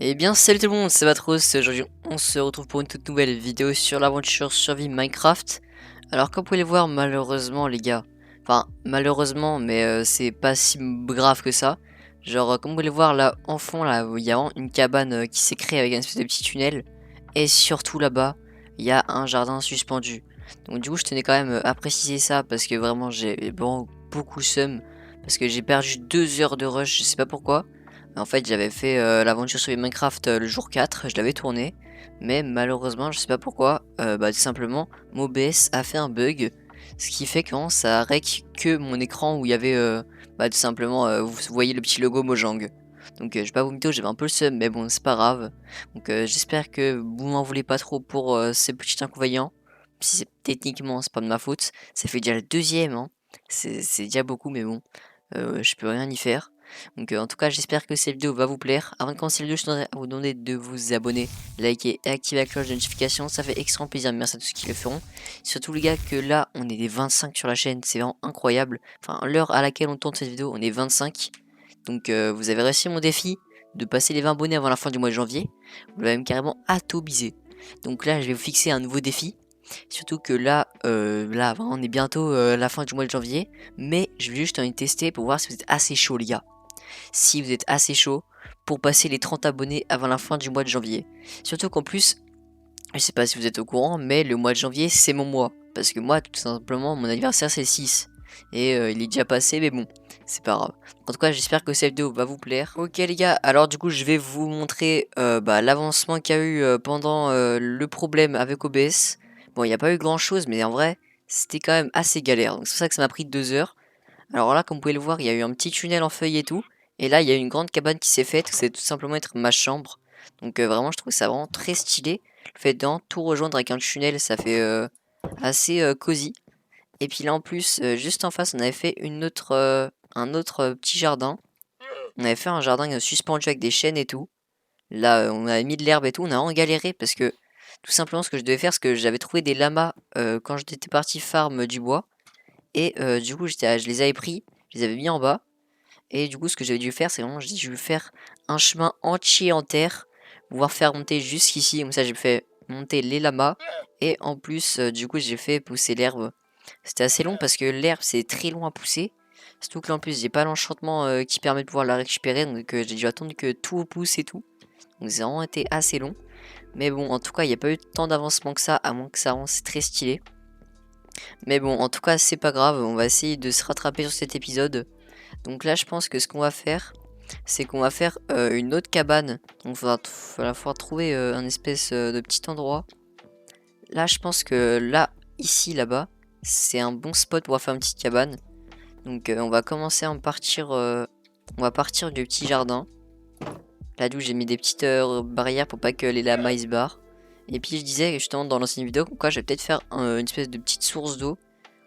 Eh bien salut tout le monde, c'est Vatros, aujourd'hui on se retrouve pour une toute nouvelle vidéo sur l'aventure survie Minecraft. Alors comme vous pouvez le voir malheureusement les gars, enfin malheureusement mais c'est pas si grave que ça. Genre comme vous pouvez le voir là en fond là, il y a vraiment une cabane qui s'est créée avec un espèce de petit tunnel. Et surtout là-bas, il y a un jardin suspendu. Donc du coup je tenais quand même à préciser ça parce que vraiment j'ai vraiment beaucoup le seum. Parce que j'ai perdu 2 heures de rush, je sais pas pourquoi. En fait, j'avais fait l'aventure sur Minecraft le jour 4, je l'avais tourné, mais malheureusement, je sais pas pourquoi, tout simplement, mon OBS a fait un bug, ce qui fait que ça rec que mon écran où il y avait, tout simplement, vous voyez le petit logo Mojang. Donc je vais pas vous mytho, j'avais un peu le seum, mais bon, c'est pas grave. Donc j'espère que vous m'en voulez pas trop pour ces petits inconvénients. Si c'est techniquement, c'est pas de ma faute. Ça fait déjà le deuxième, hein. C'est déjà beaucoup, mais bon, je peux rien y faire. Donc en tout cas j'espère que cette vidéo va vous plaire. Avant de commencer la vidéo, je voudrais vous demander de vous abonner, liker et activer la cloche de notification. Ça fait extrêmement plaisir, merci à tous qui le feront. Surtout les gars que là on est des 25 sur la chaîne, c'est vraiment incroyable. Enfin l'heure à laquelle on tourne cette vidéo, on est 25. Donc vous avez réussi mon défi de passer les 20 abonnés avant la fin du mois de janvier. Vous l'avez même carrément atomisé. Donc là je vais vous fixer un nouveau défi. Surtout que là, on est bientôt à la fin du mois de janvier. Mais je vais juste en tester pour voir si vous êtes assez chaud les gars, si vous êtes assez chaud pour passer les 30 abonnés avant la fin du mois de janvier. Surtout qu'en plus, je sais pas si vous êtes au courant, mais le mois de janvier c'est mon mois. Parce que moi, tout simplement, mon anniversaire c'est le 6. Et il est déjà passé, mais bon, c'est pas grave. En tout cas, j'espère que cette vidéo va vous plaire. Ok les gars, alors du coup, je vais vous montrer l'avancement qu'il y a eu pendant le problème avec OBS. Bon, il n'y a pas eu grand chose, mais en vrai, c'était quand même assez galère. Donc c'est pour ça que ça m'a pris 2 heures. Alors là, comme vous pouvez le voir, il y a eu un petit tunnel en feuilles et tout. Et là, il y a une grande cabane qui s'est faite. C'est tout simplement être ma chambre. Donc vraiment, je trouve ça vraiment très stylé. Le fait d'en tout rejoindre avec un tunnel, ça fait assez cosy. Et puis là, en plus, juste en face, on avait fait un autre petit jardin. On avait fait un jardin suspendu avec des chaînes et tout. Là, on avait mis de l'herbe et tout. On a vraiment galéré parce que tout simplement, ce que je devais faire, c'est que j'avais trouvé des lamas quand j'étais parti farm du bois. Et du coup, je les avais pris, je les avais mis en bas. Et du coup, ce que j'avais dû faire, c'est vraiment, je vais faire un chemin entier en terre, pouvoir faire monter jusqu'ici. Comme ça, j'ai fait monter les lamas. Et en plus, du coup, j'ai fait pousser l'herbe. C'était assez long parce que l'herbe, c'est très long à pousser. Surtout que là, en plus, j'ai pas l'enchantement qui permet de pouvoir la récupérer. Donc, j'ai dû attendre que tout pousse et tout. Donc, ça a vraiment été assez long. Mais bon, en tout cas, il n'y a pas eu tant d'avancement que ça, à moins que ça avance très stylé. Mais bon, en tout cas, c'est pas grave, on va essayer de se rattraper sur cet épisode. Donc là, je pense que ce qu'on va faire, c'est qu'on va faire une autre cabane. Donc il va falloir trouver un espèce de petit endroit. Là, je pense que là, ici, là-bas, c'est un bon spot pour faire une petite cabane. Donc on va commencer à en partir, on va partir du petit jardin. Là d'où j'ai mis des petites barrières pour pas que les lamas ils se barrent. Et puis je disais justement dans l'ancienne vidéo, quoi, je vais peut-être faire une espèce de petite source d'eau.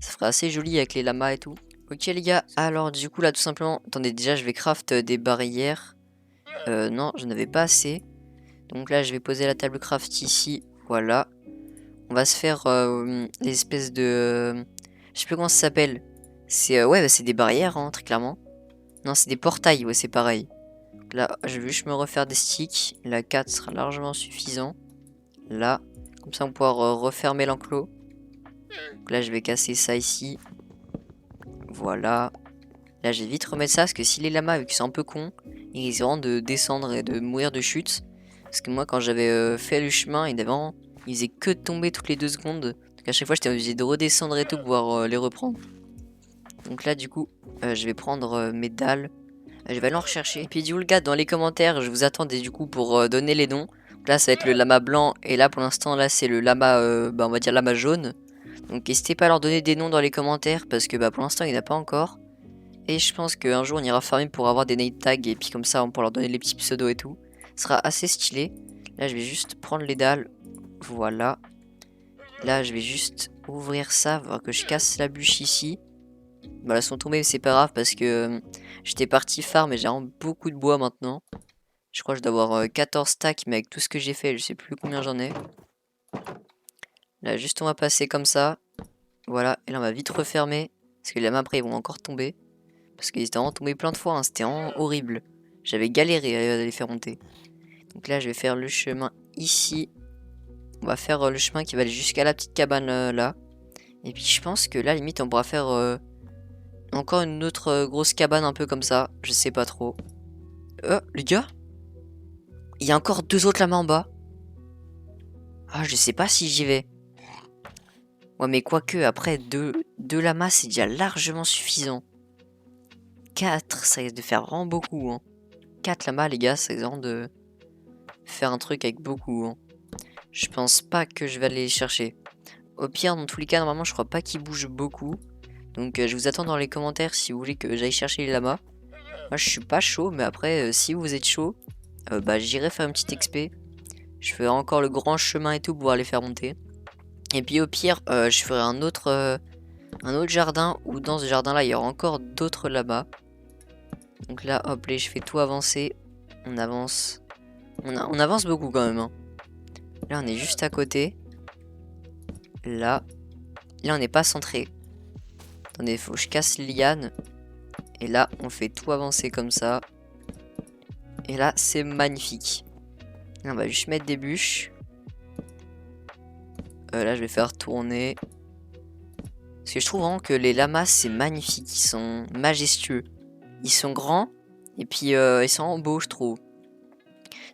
Ça ferait assez joli avec les lamas et tout. Ok les gars, alors du coup là tout simplement, attendez déjà je vais craft des barrières. Non, je n'avais pas assez. Donc là je vais poser la table craft ici, voilà. On va se faire l'espèce de... je sais plus comment ça s'appelle. C'est ouais, c'est des barrières hein, très clairement. Non c'est des portails, ouais c'est pareil. Donc là je vais juste me refaire des sticks. La 4 sera largement suffisant. Là, comme ça on pourra refermer l'enclos. Donc là je vais casser ça ici. Voilà. Là, je vais vite remettre ça parce que si les lamas, vu qu'ils sont un peu cons, ils risqueront de descendre et de mourir de chute. Parce que moi, quand j'avais fait le chemin, ils faisaient que tomber toutes les 2 secondes. Donc à chaque fois, j'étais obligé de redescendre et tout pour pouvoir les reprendre. Donc là, du coup, je vais prendre mes dalles. Je vais aller en rechercher. Et puis, du coup, le gars, dans les commentaires, je vous attendais du coup pour donner les noms. Donc là, ça va être le lama blanc. Et là, pour l'instant, là, c'est le lama, on va dire lama jaune. Donc n'hésitez pas à leur donner des noms dans les commentaires parce que pour l'instant, il n'y en a pas encore. Et je pense qu'un jour on ira farmer pour avoir des name tags et puis comme ça on pourra leur donner les petits pseudos et tout. Ce sera assez stylé. Là je vais juste prendre les dalles. Voilà. Là je vais juste ouvrir ça, voir que je casse la bûche ici. Bah elles sont tombées mais c'est pas grave parce que j'étais parti farm et j'ai vraiment beaucoup de bois maintenant. Je crois que je dois avoir 14 stacks mais avec tout ce que j'ai fait je sais plus combien j'en ai. Là juste on va passer comme ça. Voilà et là on va vite refermer. Parce que les lames après ils vont encore tomber. Parce qu'ils étaient vraiment tombés plein de fois, hein. C'était vraiment horrible. J'avais galéré à les faire monter. Donc là, je vais faire le chemin ici. On va faire le chemin qui va aller jusqu'à la petite cabane là. Et puis je pense que là, limite, on pourra faire encore une autre grosse cabane un peu comme ça. Je sais pas trop. Les gars, il y a encore 2 autres lamas en bas. Ah, je sais pas si j'y vais. Ouais, mais quoique, après, deux lamas, c'est déjà largement suffisant. 4, ça risque de faire vraiment beaucoup. Hein. 4 lamas, les gars, ça risque de faire un truc avec beaucoup. Hein. Je pense pas que je vais aller les chercher. Au pire, dans tous les cas, normalement, je crois pas qu'ils bougent beaucoup. Donc, je vous attends dans les commentaires si vous voulez que j'aille chercher les lamas. Moi, je suis pas chaud, mais après, si vous êtes chaud, bah, j'irai faire une petite XP. Je ferai encore le grand chemin et tout pour pouvoir les faire monter. Et puis, au pire, je ferai un autre jardin où dans ce jardin-là, il y aura encore d'autres lamas. Donc là, hop, là, je fais tout avancer. On avance. On avance beaucoup quand même. Hein. Là, on est juste à côté. Là. Là, on n'est pas centré. Attendez, faut que je casse les lianes. Et là, on fait tout avancer comme ça. Et là, c'est magnifique. Là, on va juste mettre des bûches. Là, je vais faire tourner. Parce que je trouve vraiment que les lamas, c'est magnifique. Ils sont majestueux. Ils sont grands. Et puis, ils sont beaux, je trouve.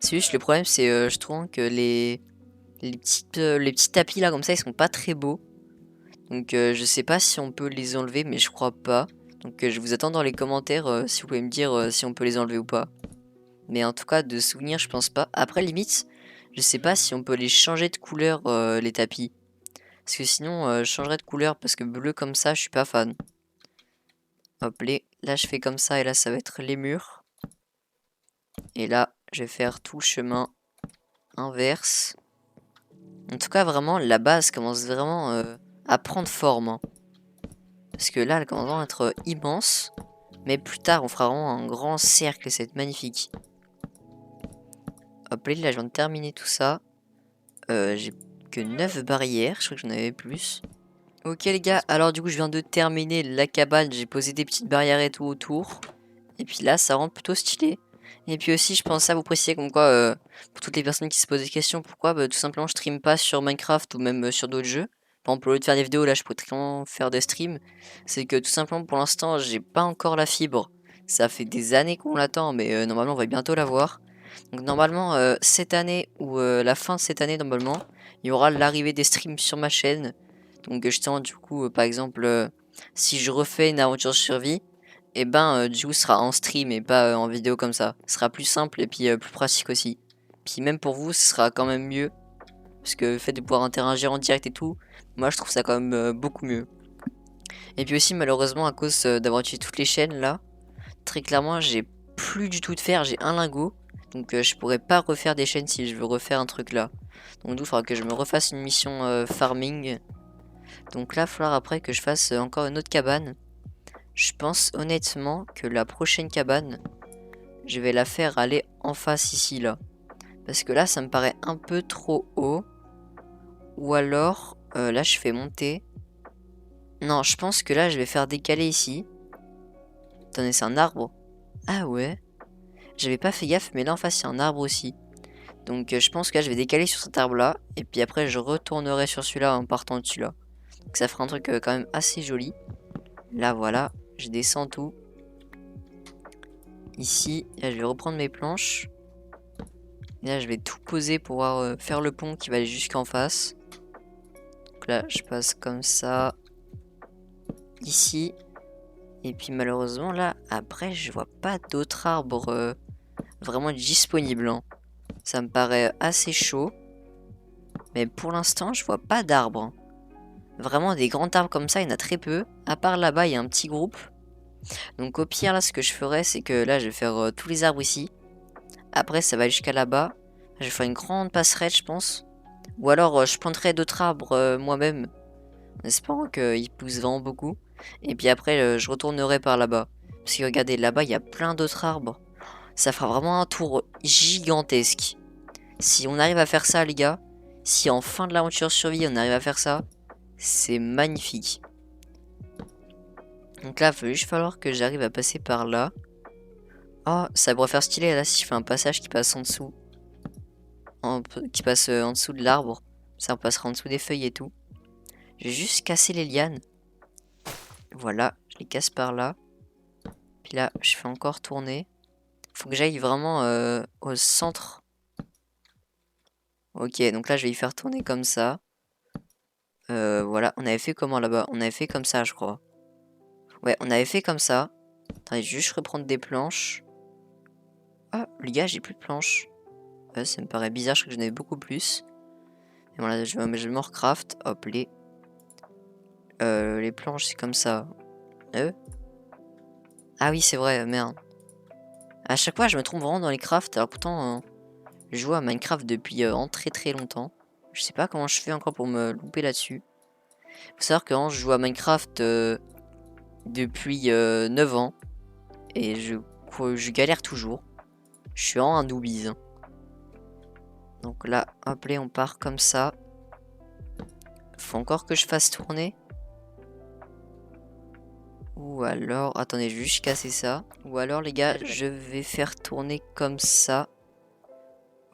C'est juste le problème, c'est je trouve que les petits tapis là, comme ça, ils sont pas très beaux. Donc, je sais pas si on peut les enlever, mais je crois pas. Donc, je vous attends dans les commentaires si vous pouvez me dire si on peut les enlever ou pas. Mais en tout cas, de souvenir, je pense pas. Après, limite, je sais pas si on peut les changer de couleur, les tapis. Parce que sinon, je changerais de couleur parce que bleu comme ça, je suis pas fan. Hop, là, je fais comme ça et là, ça va être les murs. Et là, je vais faire tout le chemin inverse. En tout cas, vraiment, la base commence vraiment à prendre forme. Hein. Parce que là, elle commence vraiment à être immense. Mais plus tard, on fera vraiment un grand cercle et ça va être magnifique. Hop, là, je viens de terminer tout ça. J'ai que 9 barrières, je crois que j'en avais plus. Ok les gars, alors du coup je viens de terminer la cabane, j'ai posé des petites barrières et tout autour. Et puis là ça rend plutôt stylé. Et puis aussi je pensais à vous préciser comme quoi, pour toutes les personnes qui se posent des questions, pourquoi bah, tout simplement je stream pas sur Minecraft ou même sur d'autres jeux. Par exemple au lieu de faire des vidéos là je pourrais très bien faire des streams. C'est que tout simplement pour l'instant j'ai pas encore la fibre. Ça fait des années qu'on l'attend mais normalement on va bientôt l'avoir. Donc normalement cette année ou la fin de cette année normalement, il y aura l'arrivée des streams sur ma chaîne. Donc justement du coup par exemple si je refais une aventure survie, et ben du coup ce sera en stream et pas en vidéo comme ça. Ce sera plus simple et puis plus pratique aussi. Puis même pour vous ce sera quand même mieux. Parce que le fait de pouvoir interagir en direct et tout, moi je trouve ça quand même beaucoup mieux. Et puis aussi malheureusement à cause d'avoir tué toutes les chaînes là, très clairement j'ai plus du tout de fer, j'ai un lingot. Donc je pourrais pas refaire des chaînes si je veux refaire un truc là. Donc il faudra que je me refasse une mission farming. Donc là il va falloir après que je fasse encore une autre cabane. Je pense honnêtement que la prochaine cabane, je vais la faire aller en face ici là. Parce que là ça me paraît un peu trop haut. Ou alors là je fais monter. Non je pense que là je vais faire décaler ici. Attendez c'est un arbre. Ah ouais. J'avais pas fait gaffe mais là en face il y a un arbre aussi. Donc je pense que là je vais décaler sur cet arbre là. Et puis après je retournerai sur celui-là en partant dessus là. Donc ça fera un truc quand même assez joli. Là voilà. Je descends tout. Ici. Là je vais reprendre mes planches. Et là je vais tout poser pour pouvoir faire le pont qui va aller jusqu'en face. Donc là je passe comme ça. Ici. Et puis malheureusement là après je vois pas d'autres arbres vraiment disponibles. Hein. Ça me paraît assez chaud. Mais pour l'instant je vois pas d'arbres. Hein. Vraiment des grands arbres comme ça il y en a très peu. À part là-bas il y a un petit groupe. Donc au pire là ce que je ferais c'est que là je vais faire tous les arbres ici. Après ça va jusqu'à là-bas. Je vais faire une grande passerelle je pense. Ou alors je planterai d'autres arbres moi-même. En espérant qu'ils poussent vraiment beaucoup. Et puis après je retournerai par là-bas. Parce que regardez là-bas il y a plein d'autres arbres. Ça fera vraiment un tour gigantesque. Si on arrive à faire ça les gars. Si en fin de l'aventure survie on arrive à faire ça. C'est magnifique. Donc là il va juste falloir que j'arrive à passer par là. Oh ça pourrait faire stylé là si je fais un passage qui passe en dessous. qui passe en dessous de l'arbre. Ça, on passera en dessous des feuilles et tout. Je vais juste casser les lianes. Voilà, je les casse par là. Puis là, je fais encore tourner. Faut que j'aille vraiment au centre. Ok, donc là, je vais y faire tourner comme ça. Voilà, on avait fait comment là-bas? On avait fait comme ça, je crois. Ouais, on avait fait comme ça. Attendez, je vais juste reprendre des planches. Ah, les gars, j'ai plus de planches. Ça me paraît bizarre, je crois que j'en avais beaucoup plus. Et voilà, je me recraft. Hop, les planches, c'est comme ça. Ah oui, c'est vrai, merde. À chaque fois, je me trompe vraiment dans les crafts. Alors pourtant, je joue à Minecraft depuis très très longtemps. Je sais pas comment je fais encore pour me louper là-dessus. Faut savoir que je joue à Minecraft depuis 9 ans. Et je galère toujours. Je suis vraiment un noobies. Donc là, hop, là, on part comme ça. Faut encore que je fasse tourner. Ou alors, attendez, je vais juste casser ça. Ou alors, les gars, je vais faire tourner comme ça.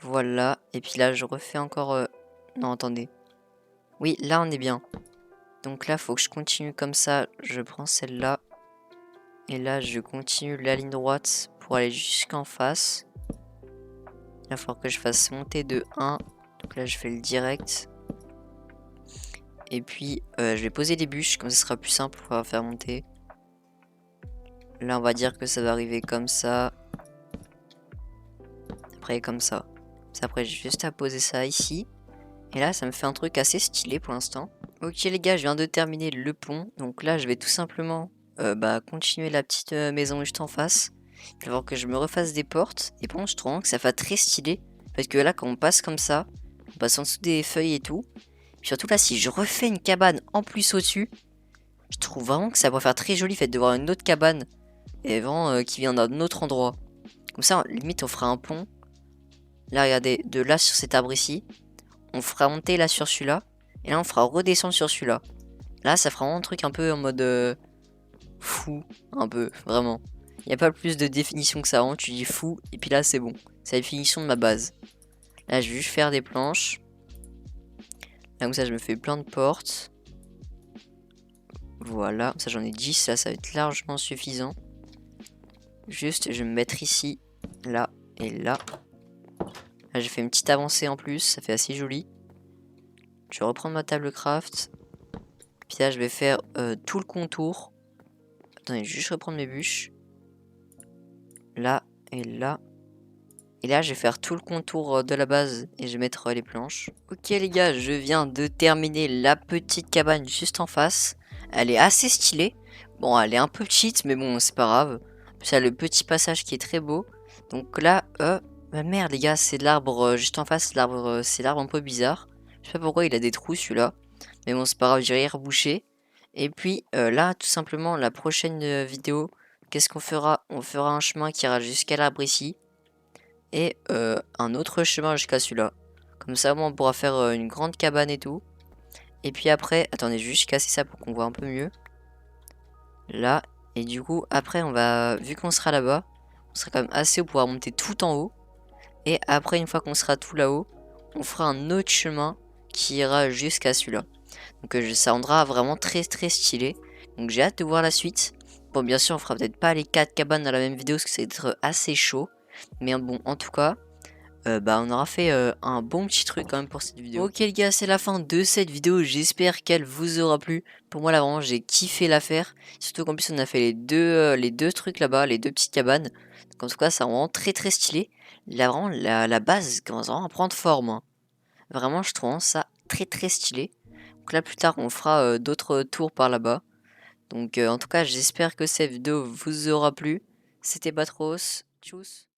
Voilà. Et puis là, je refais encore... Non, attendez. Oui, là, on est bien. Donc là, faut que je continue comme ça. Je prends celle-là. Et là, je continue la ligne droite pour aller jusqu'en face. Il va falloir que je fasse monter de 1. Donc là, je fais le direct. Et puis, je vais poser des bûches, comme ça sera plus simple pour faire monter. Là, on va dire que ça va arriver comme ça. Après, comme ça. Après, j'ai juste à poser ça ici. Et là, ça me fait un truc assez stylé pour l'instant. Ok, les gars, je viens de terminer le pont. Donc là, je vais tout simplement continuer la petite maison juste en face. Il va falloir que je me refasse des portes. Et bon, je trouve que ça fait très stylé. Parce que là, quand on passe comme ça, on passe en dessous des feuilles et tout. Puis surtout là, si je refais une cabane en plus au-dessus, je trouve vraiment que ça va faire très joli fait de voir une autre cabane. Et vraiment qui vient d'un autre endroit. Comme ça, limite, on fera un pont. Là, regardez, de là sur cet arbre ici. On fera monter là sur celui-là. Et là, on fera redescendre sur celui-là. Là, ça fera vraiment un truc un peu en mode fou. Un peu, vraiment. Il n'y a pas plus de définition que ça. Vraiment, tu dis fou. Et puis là, c'est bon. C'est la définition de ma base. Là, je vais juste faire des planches. Là, comme ça, je me fais plein de portes. Voilà. Comme ça, j'en ai 10. Là, ça va être largement suffisant. Juste, je vais me mettre ici, là et là. Là, j'ai fait une petite avancée en plus. Ça fait assez joli. Je vais reprendre ma table craft. Puis là, je vais faire tout le contour. Attendez, je vais juste reprendre mes bûches. Là et là. Et là, je vais faire tout le contour de la base et je vais mettre les planches. Ok les gars, je viens de terminer la petite cabane juste en face. Elle est assez stylée. Bon, elle est un peu petite, mais bon, c'est pas grave. Ça a le petit passage qui est très beau. Donc là, bah merde les gars, c'est l'arbre juste en face. L'arbre, c'est l'arbre un peu bizarre. Je sais pas pourquoi il a des trous celui-là. Mais bon, c'est pas grave, j'ai rebouché. Et puis là, tout simplement, la prochaine vidéo, qu'est-ce qu'on fera? On fera un chemin qui ira jusqu'à l'arbre ici. Et un autre chemin jusqu'à celui-là. Comme ça, on pourra faire une grande cabane et tout. Et puis après, attendez, je vais juste casser ça pour qu'on voit un peu mieux. Là. Et du coup, après, on va, vu qu'on sera là-bas, on sera quand même assez haut pour pouvoir monter tout en haut. Et après, une fois qu'on sera tout là-haut, on fera un autre chemin qui ira jusqu'à celui-là. Donc ça rendra vraiment très très stylé. Donc j'ai hâte de voir la suite. Bon, bien sûr, on fera peut-être pas les 4 cabanes dans la même vidéo parce que ça va être assez chaud. Mais bon, en tout cas, on aura fait un bon petit truc quand même pour cette vidéo. Ok les gars, c'est la fin de cette vidéo, j'espère qu'elle vous aura plu. Pour moi là vraiment j'ai kiffé l'affaire, surtout qu'en plus on a fait les deux trucs là-bas, les deux petites cabanes. Donc en tout cas ça rend vraiment très très stylé. Là vraiment la base commence vraiment à prendre forme, hein. Vraiment je trouve ça très très stylé. Donc là plus tard on fera d'autres tours par là-bas. Donc en tout cas j'espère que cette vidéo vous aura plu. C'était Batros, tchuss.